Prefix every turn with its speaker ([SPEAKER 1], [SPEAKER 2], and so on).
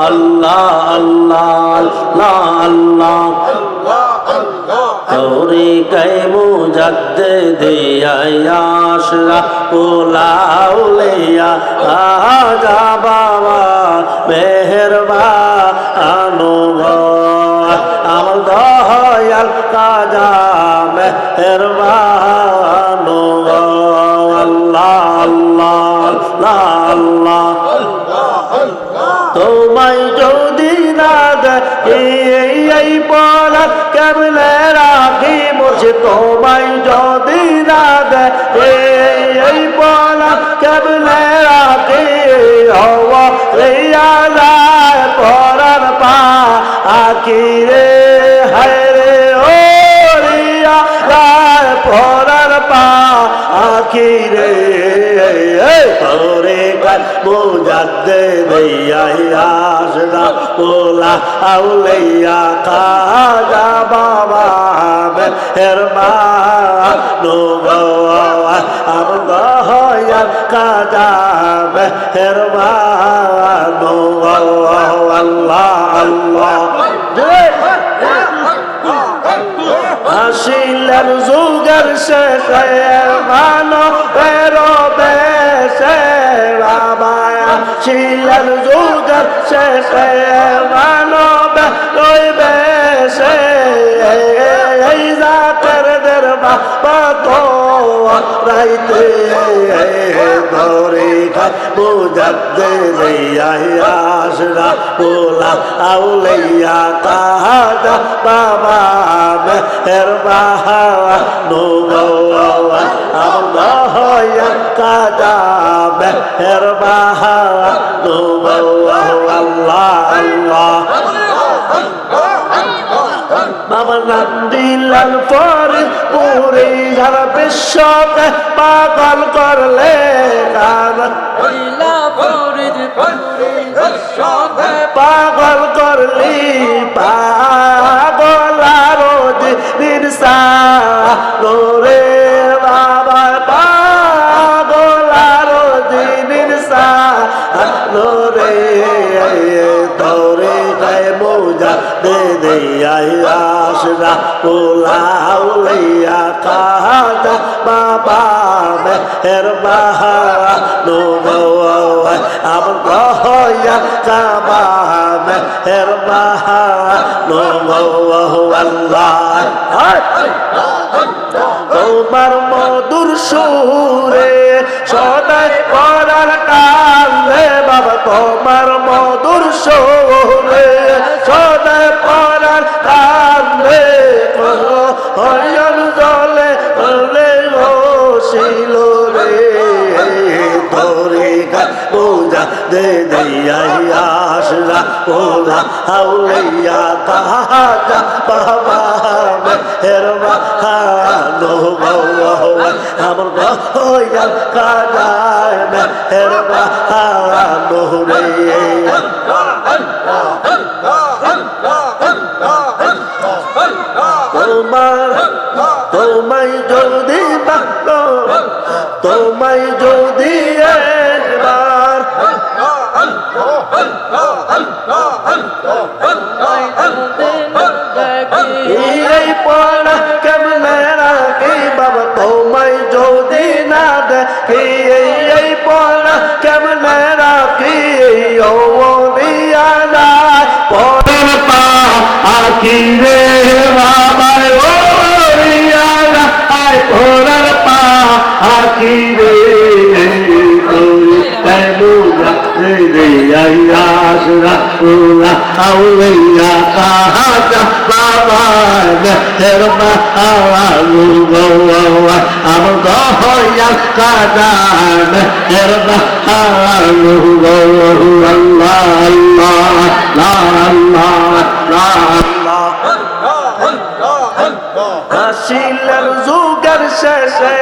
[SPEAKER 1] আল্লাহ আল্লাহ আল্লাহ আল্লাহ তরিকায়ে মুজাদ্দিদে আশরাফুল আউলিয়া আজা বাবা মেহেরবান আমার দয়াল কাজা মেহেরবান আল্লাহ আল্লাহ আল্লাহ তোমায় যদি না দেখি এই বলা কেমনে রাখি মুঝে তোমায় যদি না দেখি এই বলা কেমনে রাখি হওয়া রিয়া যায় পরার পা আখি রে হায় রে ও রিয়া যায় পরার পা আখি রে তোরে কাল মুজাদ্দিদে আশরাফুল আউলিয়া খাজা বাবা মেহেরবান আমার দয়াল খাজা মেহেরবান আল্লাহ আল্লাহ আসিলেন যুগের শেষে মানবের বেশে আসিলেন যুগের শেষে মানবের বেশে এই জাতের বাবা তো রাইতে ধরে খায় মুজাদ্দিদে আশরাফুল আউলিয়া খাজা বাবা মেহেরবান আমার দয়াল খাজা মেহেরবান আল্লাহ আল্লাহ আমার নাম দিলাল ফরিদপুরে সারা বিশ্বকে পাগল করলে পাগল করলি পাগল আরো দিন রে বাবা পাগল আরো দিন রে তোরে গায়ে মুজাদ্দিদে আশরাফুল আউলিয়া খাজা বাবা মেহেরবান আমার দয়াল কাবা মেহেরবান আল্লাহ তোমার মধুর সুরে সদাই পরার কালে বাবা তোমার মধুর সুরে সদাই পরার কালে হরিয়ন জলে ছিল রে তোরে মুজাদ্দিদে আশরাফুল আউলিয়া খাজা বাবা মেহেরবান আমার দয়াল খাজা মেহেরবান রে তোমায় যদি পালো তোমায় যদি একবার এই পড়া কেমনে রাখি বাবা তোমায় যদি না দেখি এই পড়া কেমনে রাখি ও দিয়া যায় পড়ার পা আখি রে বাবা ও রিয়া যায় পড়ার পা আখি রে আশরাফুল আউলিয়া খাজা বাবা মেহেরবান আমার দয়াল খাজা মেহেরবান আল্লাহ আল্লাহ আসিলেন যুগের শেষে